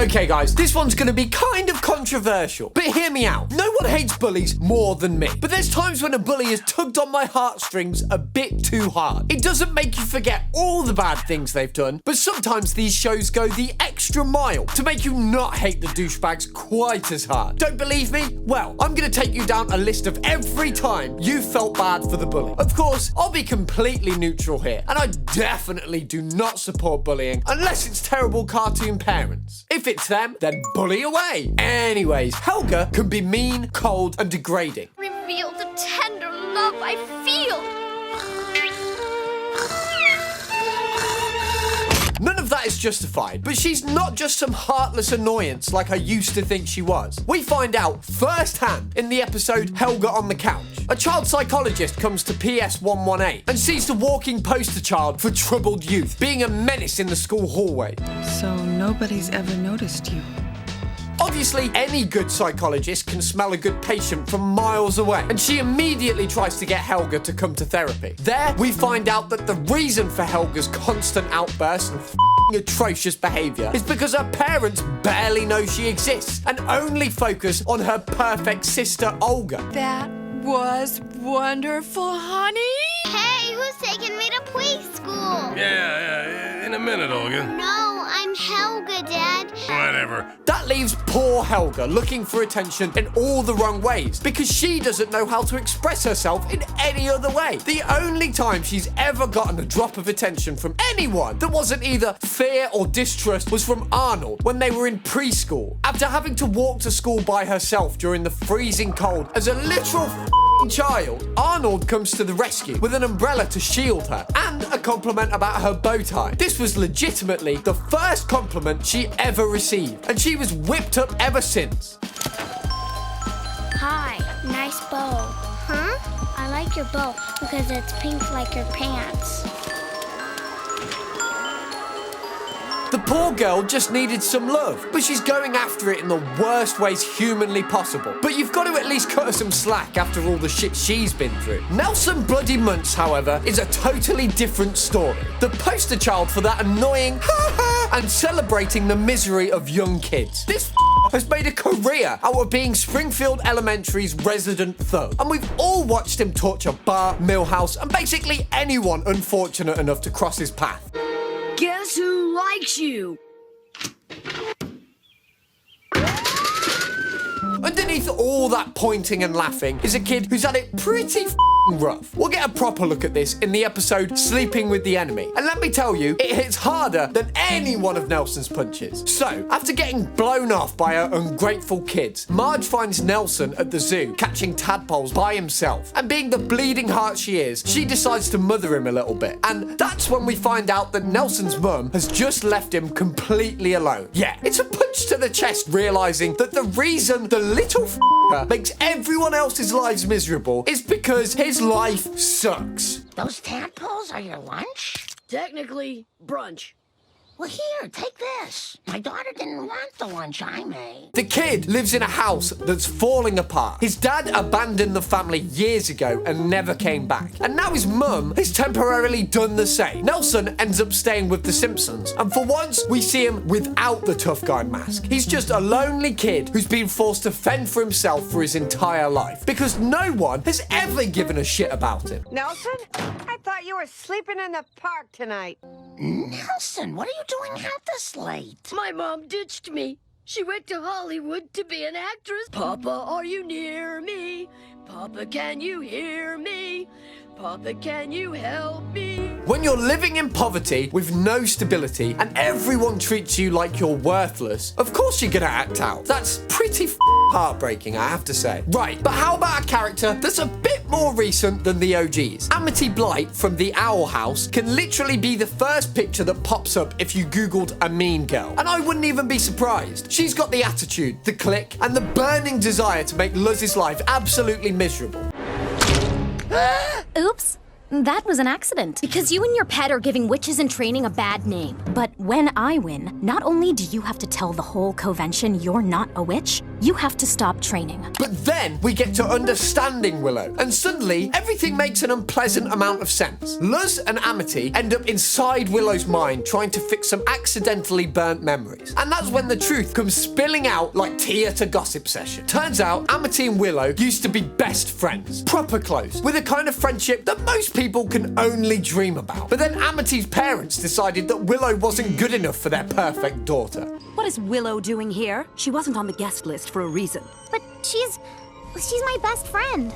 Okay guys, this one's gonna be kind of controversial, but hear me out. No one hates bullies more than me, but there's times when a bully has tugged on my heartstrings a bit too hard. It doesn't make you forget all the bad things they've done, but sometimes these shows go the extra mile to make you not hate the douchebags quite as hard. Don't believe me? Well, I'm gonna take you down a list of every time you felt bad for the bully. Of course, I'll be completely neutral here, and I definitely do not support bullying unless it's terrible cartoon parents. If it's them, then bully away. Anyways, Helga can be mean, cold, and degrading. Reveal the tender love I feel. None of that is justified, but she's not just some heartless annoyance like I used to think she was. We find out firsthand in the episode Helga on the Couch. A child psychologist comes to PS 118 and sees the walking poster child for troubled youth being a menace in the school hallway. So nobody's ever noticed you. Obviously, any good psychologist can smell a good patient from miles away, and she immediately tries to get Helga to come to therapy. There, we find out that the reason for Helga's constant outbursts and atrocious behaviour is because her parents barely know she exists and only focus on her perfect sister, Olga. That was wonderful, honey. Hey, who's taking me to preschool? Yeah, in a minute, Olga. No, I'm Helga, Dad. Whatever. That leaves poor Helga looking for attention in all the wrong ways because she doesn't know how to express herself in any other way. The only time she's ever gotten a drop of attention from anyone that wasn't either fear or distrust was from Arnold when they were in preschool. After having to walk to school by herself during the freezing cold as a literal child, Arnold comes to the rescue with an umbrella to shield her and a compliment about her bow tie. This was legitimately the first compliment she ever received, and she was whipped up ever since. Hi, nice bow. Huh? I like your bow because it's pink like your pants. The poor girl just needed some love, but she's going after it in the worst ways humanly possible. But you've got to at least cut her some slack after all the shit she's been through. Nelson Bloody Muntz, however, is a totally different story. The poster child for that annoying and celebrating the misery of young kids. This has made a career out of being Springfield Elementary's resident thug. And we've all watched him torture Bart, Milhouse, and basically anyone unfortunate enough to cross his path. Guess who likes you? Underneath all that pointing and laughing is a kid who's had it pretty rough. We'll get a proper look at this in the episode Sleeping with the Enemy. And let me tell you, it hits harder than any one of Nelson's punches. So, after getting blown off by her ungrateful kids, Marge finds Nelson at the zoo catching tadpoles by himself. And being the bleeding heart she is, she decides to mother him a little bit. And that's when we find out that Nelson's mum has just left him completely alone. Yeah, it's a punch to the chest realizing that the reason the little makes everyone else's lives miserable is because his life sucks. Those tadpoles are your lunch? Technically, brunch. Well, here, take this. My daughter didn't want the lunch I made. The kid lives in a house that's falling apart. His dad abandoned the family years ago and never came back. And now his mum has temporarily done the same. Nelson ends up staying with the Simpsons. And for once, we see him without the tough guy mask. He's just a lonely kid who's been forced to fend for himself for his entire life. Because no one has ever given a shit about him. Nelson, I thought you were sleeping in the park tonight. Nelson, what are you doing out this late? My mom ditched me. She went to Hollywood to be an actress. Papa, are you near me? Papa, can you hear me? Papa, can you help me? When you're living in poverty with no stability and everyone treats you like you're worthless, of course you're gonna act out. That's pretty heartbreaking, I have to say. Right, but how about a character that's a bit more recent than the OGs? Amity Blight from The Owl House can literally be the first picture that pops up if you googled a mean girl. And I wouldn't even be surprised. She's got the attitude, the click, and the burning desire to make Luz's life absolutely miserable. Oops. That was an accident. Because you and your pet are giving witches in training a bad name. But when I win, not only do you have to tell the whole convention you're not a witch, you have to stop training. But then we get to understanding Willow, and suddenly everything makes an unpleasant amount of sense. Luz and Amity end up inside Willow's mind trying to fix some accidentally burnt memories. And that's when the truth comes spilling out like tea at a gossip session. Turns out Amity and Willow used to be best friends, proper close, with a kind of friendship that most people can only dream about. But then Amity's parents decided that Willow wasn't good enough for their perfect daughter. What is Willow doing here? She wasn't on the guest list for a reason. But she's my best friend.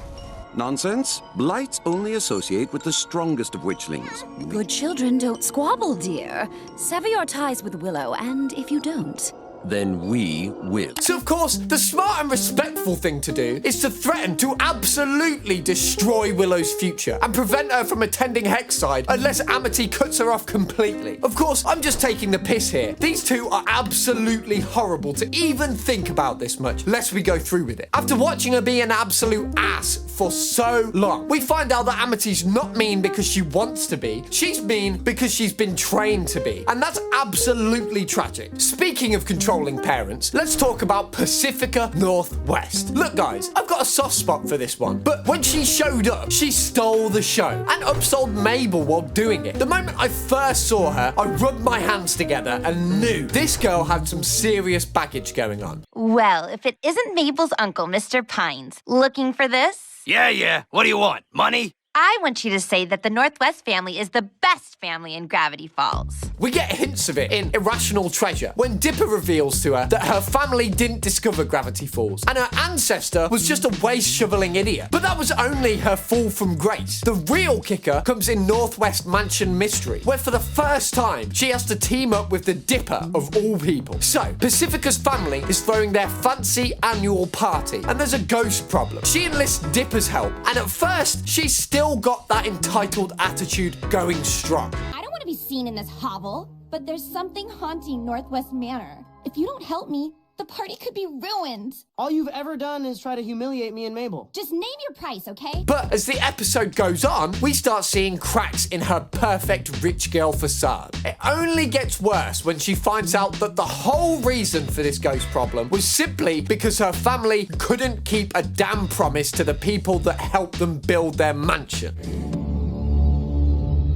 Nonsense. Blights only associate with the strongest of witchlings. Good children don't squabble, dear. Sever your ties with Willow, and if you don't, then we will. So of course, the smart and respectful thing to do is to threaten to absolutely destroy Willow's future and prevent her from attending Hexside unless Amity cuts her off completely. Of course, I'm just taking the piss here. These two are absolutely horrible to even think about this much, lest we go through with it. After watching her be an absolute ass for so long, we find out that Amity's not mean because she wants to be. She's mean because she's been trained to be. And that's absolutely tragic. Speaking of controlling parents, let's talk about Pacifica Northwest. Look guys, I've got a soft spot for this one, but when she showed up, she stole the show and upsold Mabel while doing it. The moment I first saw her, I rubbed my hands together and knew this girl had some serious baggage going on. Well, if it isn't Mabel's uncle, Mr. Pines. Looking for this? Yeah. What do you want? Money? I want you to say that the Northwest family is the best family in Gravity Falls. We get hints of it in Irrational Treasure, when Dipper reveals to her that her family didn't discover Gravity Falls, and her ancestor was just a waste-shoveling idiot. But that was only her fall from grace. The real kicker comes in Northwest Mansion Mystery, where for the first time, she has to team up with the Dipper of all people. So, Pacifica's family is throwing their fancy annual party, and there's a ghost problem. She enlists Dipper's help, and at first, she's still got that entitled attitude going strong. I don't want to be seen in this hovel, but there's something haunting Northwest Manor. If you don't help me, the party could be ruined. All you've ever done is try to humiliate me and Mabel. Just name your price, okay? But as the episode goes on, we start seeing cracks in her perfect rich girl facade. It only gets worse when she finds out that the whole reason for this ghost problem was simply because her family couldn't keep a damn promise to the people that helped them build their mansion.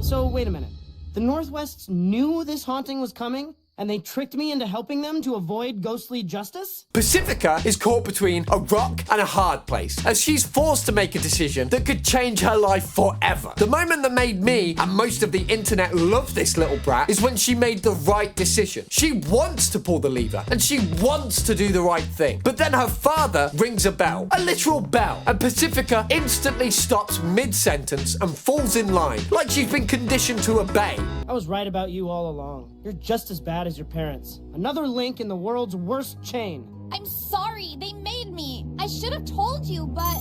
So, wait a minute. The Northwests knew this haunting was coming? And they tricked me into helping them to avoid ghostly justice? Pacifica is caught between a rock and a hard place, as she's forced to make a decision that could change her life forever. The moment that made me and most of the internet love this little brat is when she made the right decision. She wants to pull the lever, and she wants to do the right thing. But then her father rings a bell, a literal bell, and Pacifica instantly stops mid-sentence and falls in line, like she's been conditioned to obey. I was right about you all along. You're just as bad as your parents. Another link in the world's worst chain. I'm sorry, they made me. I should have told you, but...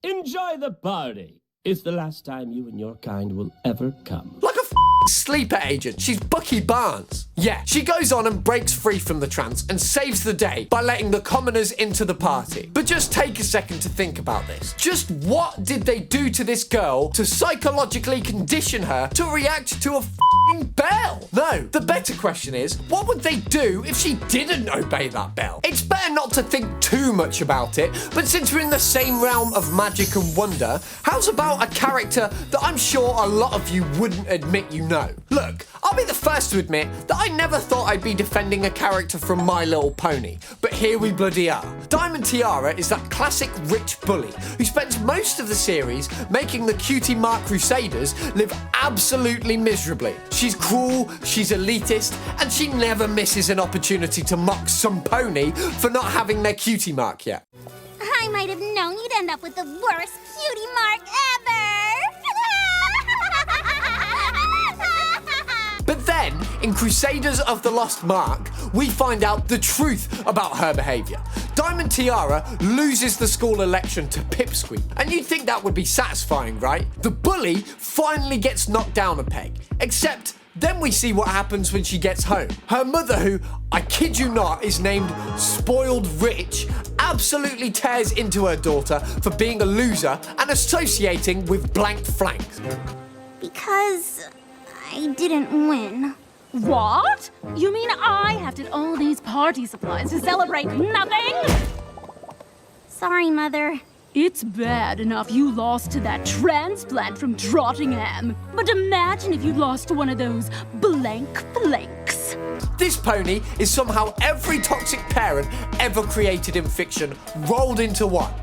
Enjoy the party. It's the last time you and your kind will ever come. Like a sleeper agent, she's Bucky Barnes. Yeah, she goes on and breaks free from the trance and saves the day by letting the commoners into the party. But just take a second to think about this. Just what did they do to this girl to psychologically condition her to react to a bell? No, the better question is, what would they do if she didn't obey that bell? It's better not to think too much about it, but since we're in the same realm of magic and wonder, how's about a character that I'm sure a lot of you wouldn't admit you know? Look, I'll be the first to admit that I never thought I'd be defending a character from My Little Pony, but here we bloody are. Diamond Tiara is that classic rich bully who spends most of the series making the Cutie Mark Crusaders live absolutely miserably. She's cruel, she's elitist, and she never misses an opportunity to mock some pony for not having their cutie mark yet. I might have known you'd end up with the worst cutie mark ever! But then, in Crusaders of the Lost Mark, we find out the truth about her behaviour. Diamond Tiara loses the school election to Pipsqueak, and you'd think that would be satisfying, right? The bully finally gets knocked down a peg, except then we see what happens when she gets home. Her mother, who, I kid you not, is named Spoiled Rich, absolutely tears into her daughter for being a loser and associating with blanked flanks. Because I didn't win. What? You mean I hefted all these party supplies to celebrate nothing? Sorry, Mother. It's bad enough you lost to that transplant from Trottingham. But imagine if you lost to one of those blank flakes. This pony is somehow every toxic parent ever created in fiction rolled into one.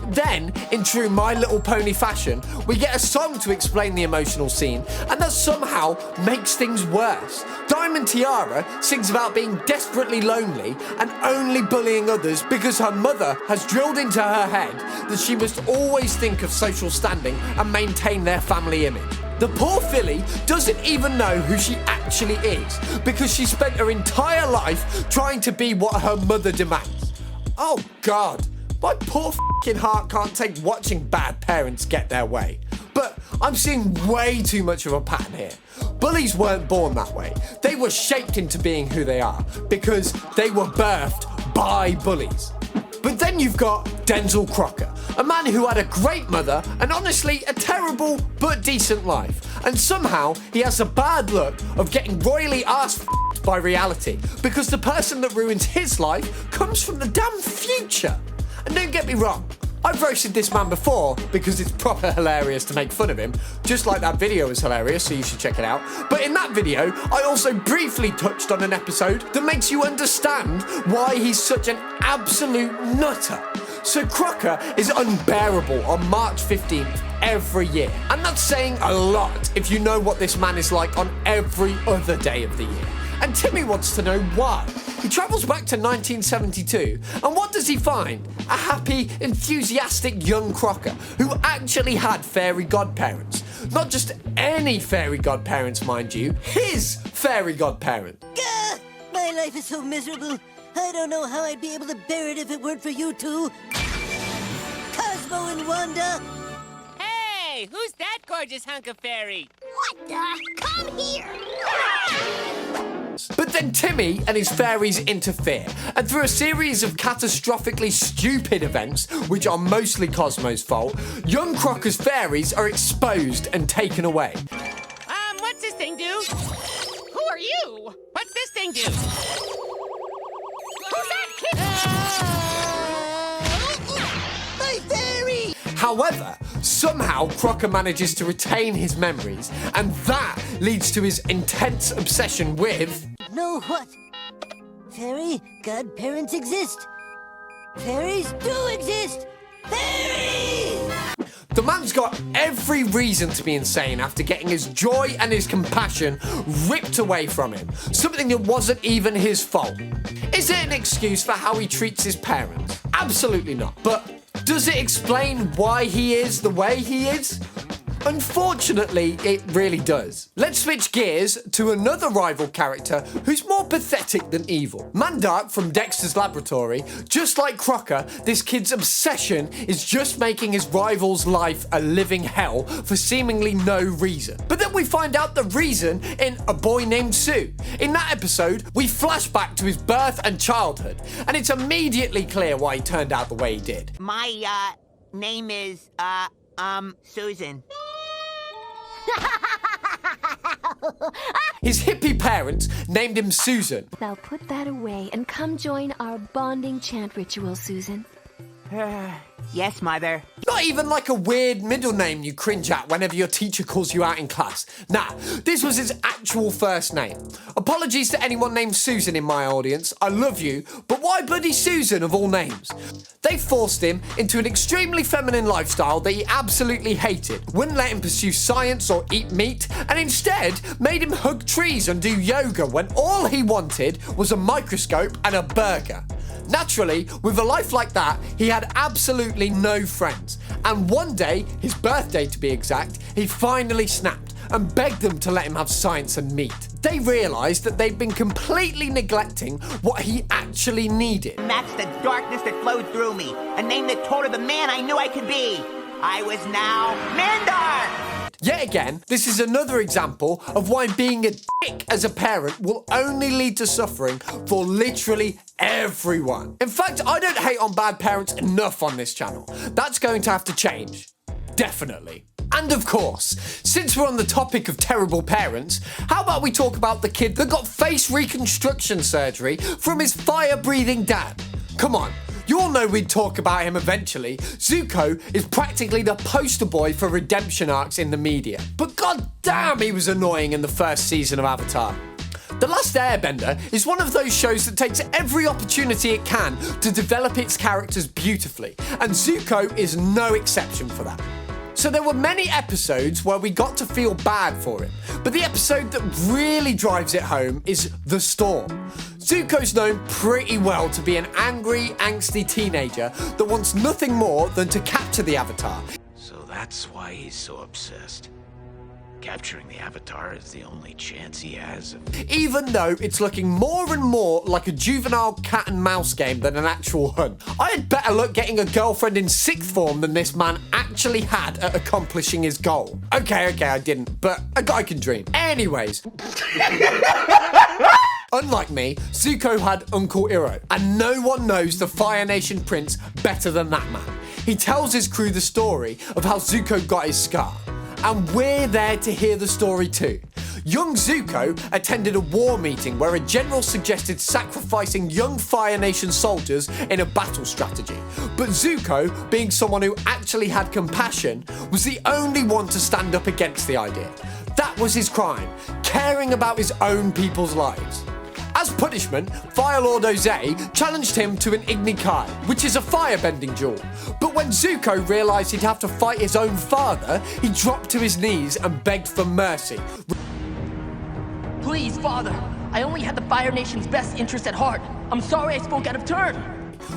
Then, in true My Little Pony fashion, we get a song to explain the emotional scene, and that somehow makes things worse. Diamond Tiara sings about being desperately lonely and only bullying others because her mother has drilled into her head that she must always think of social standing and maintain their family image. The poor filly doesn't even know who she actually is because she spent her entire life trying to be what her mother demands. Oh God. My poor f***ing heart can't take watching bad parents get their way. But I'm seeing way too much of a pattern here. Bullies weren't born that way. They were shaped into being who they are because they were birthed by bullies. But then you've got Denzel Crocker, a man who had a great mother and honestly a terrible but decent life. And somehow he has the bad luck of getting royally arse-f***ed by reality because the person that ruins his life comes from the damn future. And don't get me wrong, I've roasted this man before because it's proper hilarious to make fun of him, just like that video was hilarious, so you should check it out. But in that video, I also briefly touched on an episode that makes you understand why he's such an absolute nutter. So Crocker is unbearable on March 15th every year. And that's saying a lot if you know what this man is like on every other day of the year. And Timmy wants to know why. He travels back to 1972, and what does he find? A happy, enthusiastic young Crocker who actually had fairy godparents. Not just any fairy godparents, mind you, his fairy godparents. Gah! My life is so miserable. I don't know how I'd be able to bear it if it weren't for you two. Cosmo and Wanda. Hey, who's that gorgeous hunk of fairy? What the? Come here! But then Timmy and his fairies interfere, and through a series of catastrophically stupid events, which are mostly Cosmo's fault, young Crocker's fairies are exposed and taken away. What's this thing do? Who are you? What's this thing do? Who's that kid? My fairy! However, somehow Crocker manages to retain his memories, and that leads to his intense obsession with... Know what? Fairy godparents exist. Fairies do exist. Fairies! The man's got every reason to be insane after getting his joy and his compassion ripped away from him, something that wasn't even his fault. Is it an excuse for how he treats his parents? Absolutely not. But does it explain why he is the way he is? Unfortunately, it really does. Let's switch gears to another rival character who's more pathetic than evil. Mandark from Dexter's Laboratory. Just like Crocker, this kid's obsession is just making his rival's life a living hell for seemingly no reason. But then we find out the reason in A Boy Named Sue. In that episode, we flash back to his birth and childhood, and it's immediately clear why he turned out the way he did. My, name is, Susan. His hippie parents named him Susan. Now put that away and come join our bonding chant ritual, Susan. Yes, Mother. Not even like a weird middle name you cringe at whenever your teacher calls you out in class. Nah, this was his actual first name. Apologies to anyone named Susan in my audience. I love you, but why bloody Susan of all names? They forced him into an extremely feminine lifestyle that he absolutely hated, wouldn't let him pursue science or eat meat, and instead made him hug trees and do yoga when all he wanted was a microscope and a burger. Naturally, with a life like that, he had absolutely no friends. And one day, his birthday to be exact, he finally snapped and begged them to let him have science and meat. They realised that they'd been completely neglecting what he actually needed. And that's the darkness that flowed through me. A name that told her the man I knew I could be. I was now Mandark! Yet again, this is another example of why being a dick as a parent will only lead to suffering for literally everyone. In fact, I don't hate on bad parents enough on this channel. That's going to have to change. Definitely. And of course, since we're on the topic of terrible parents, how about we talk about the kid that got face reconstruction surgery from his fire-breathing dad? Come on. You all know we'd talk about him eventually. Zuko is practically the poster boy for redemption arcs in the media. But goddamn, he was annoying in the first season of Avatar. The Last Airbender is one of those shows that takes every opportunity it can to develop its characters beautifully, and Zuko is no exception for that. So there were many episodes where we got to feel bad for him, but the episode that really drives it home is The Storm. Zuko's known pretty well to be an angry, angsty teenager that wants nothing more than to capture the Avatar. So that's why he's so obsessed. Capturing the Avatar is the only chance he has of... Even though it's looking more and more like a juvenile cat and mouse game than an actual hunt. I had better luck getting a girlfriend in 6th form than this man actually had at accomplishing his goal. Okay, I didn't, but a guy can dream. Anyways. Unlike me, Zuko had Uncle Iroh, and no one knows the Fire Nation prince better than that man. He tells his crew the story of how Zuko got his scar. And we're there to hear the story too. Young Zuko attended a war meeting where a general suggested sacrificing young Fire Nation soldiers in a battle strategy. But Zuko, being someone who actually had compassion, was the only one to stand up against the idea. That was his crime, caring about his own people's lives. As punishment, Fire Lord Ozai challenged him to an Igni Kai, which is a firebending duel. But when Zuko realised he'd have to fight his own father, he dropped to his knees and begged for mercy. Please, Father, I only had the Fire Nation's best interest at heart. I'm sorry I spoke out of turn.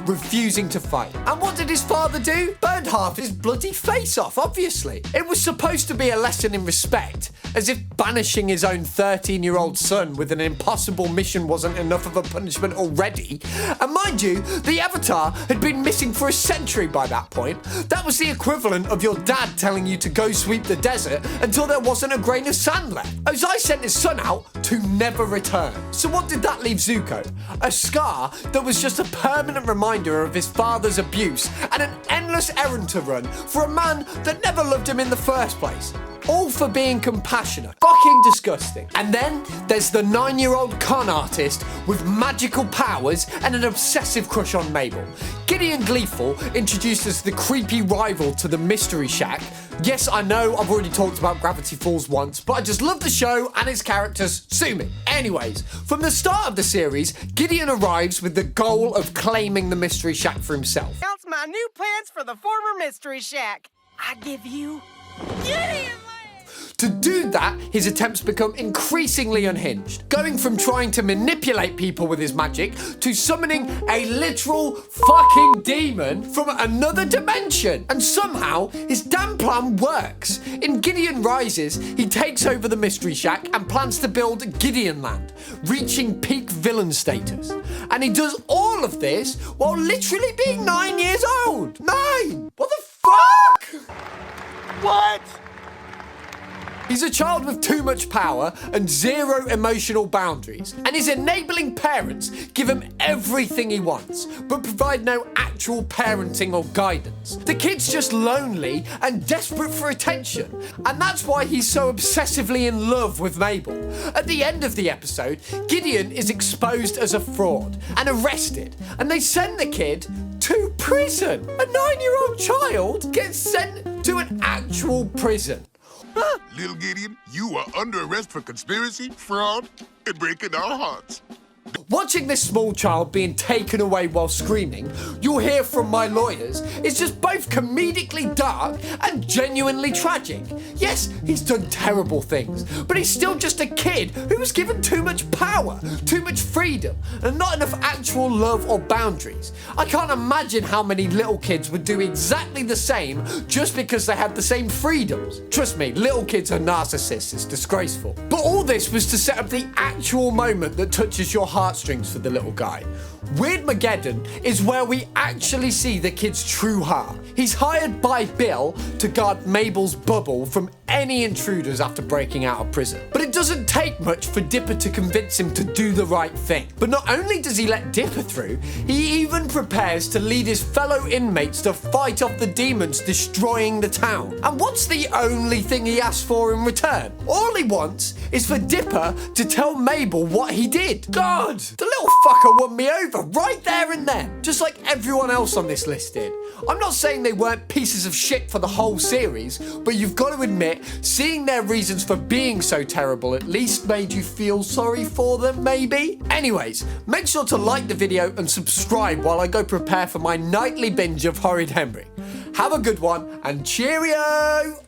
Refusing to fight. And what did his father do? Burned half his bloody face off, obviously. It was supposed to be a lesson in respect, as if banishing his own 13-year-old son with an impossible mission wasn't enough of a punishment already. And mind you, the Avatar had been missing for a century by that point. That was the equivalent of your dad telling you to go sweep the desert until there wasn't a grain of sand left. Ozai sent his son out to never return. So what did that leave Zuko? A scar that was just a permanent reminder of his father's abuse and an endless errand to run for a man that never loved him in the first place. All for being compassionate. Fucking disgusting. And then there's the 9-year-old con artist with magical powers and an obsessive crush on Mabel. Gideon Gleeful introduced as the creepy rival to the Mystery Shack. Yes, I know I've already talked about Gravity Falls once, but I just love the show and its characters. Sue me. Anyways, from the start of the series, Gideon arrives with the goal of claiming the Mystery Shack for himself. Announce my new plans for the former Mystery Shack. I give you Gideon! To do that, his attempts become increasingly unhinged, going from trying to manipulate people with his magic to summoning a literal fucking demon from another dimension. And somehow, his damn plan works. In Gideon Rises, he takes over the Mystery Shack and plans to build Gideon Land, reaching peak villain status. And he does all of this while literally being 9 years old. 9! What the fuck? What? He's a child with too much power and zero emotional boundaries, and his enabling parents give him everything he wants, but provide no actual parenting or guidance. The kid's just lonely and desperate for attention, and that's why he's so obsessively in love with Mabel. At the end of the episode, Gideon is exposed as a fraud and arrested, and they send the kid to prison. A 9-year-old child gets sent to an actual prison. Little Gideon, you are under arrest for conspiracy, fraud, and breaking our hearts. Watching this small child being taken away while screaming, you'll hear from my lawyers, is just both comedically dark and genuinely tragic. Yes, he's done terrible things, but he's still just a kid who was given too much power, too much freedom, and not enough actual love or boundaries. I can't imagine how many little kids would do exactly the same just because they had the same freedoms. Trust me, little kids are narcissists, it's disgraceful. But all this was to set up the actual moment that touches your heart heartstrings for the little guy. Weirdmageddon is where we actually see the kid's true heart. He's hired by Bill to guard Mabel's bubble from any intruders after breaking out of prison. But it doesn't take much for Dipper to convince him to do the right thing. But not only does he let Dipper through, he even prepares to lead his fellow inmates to fight off the demons destroying the town. And what's the only thing he asks for in return? All he wants is for Dipper to tell Mabel what he did. God, the little fucker won me over right there and then, just like everyone else on this list did. I'm not saying they weren't pieces of shit for the whole series, but you've got to admit, seeing their reasons for being so terrible at least made you feel sorry for them, maybe? Anyways, make sure to like the video and subscribe while I go prepare for my nightly binge of Horrid Henry. Have a good one, and cheerio!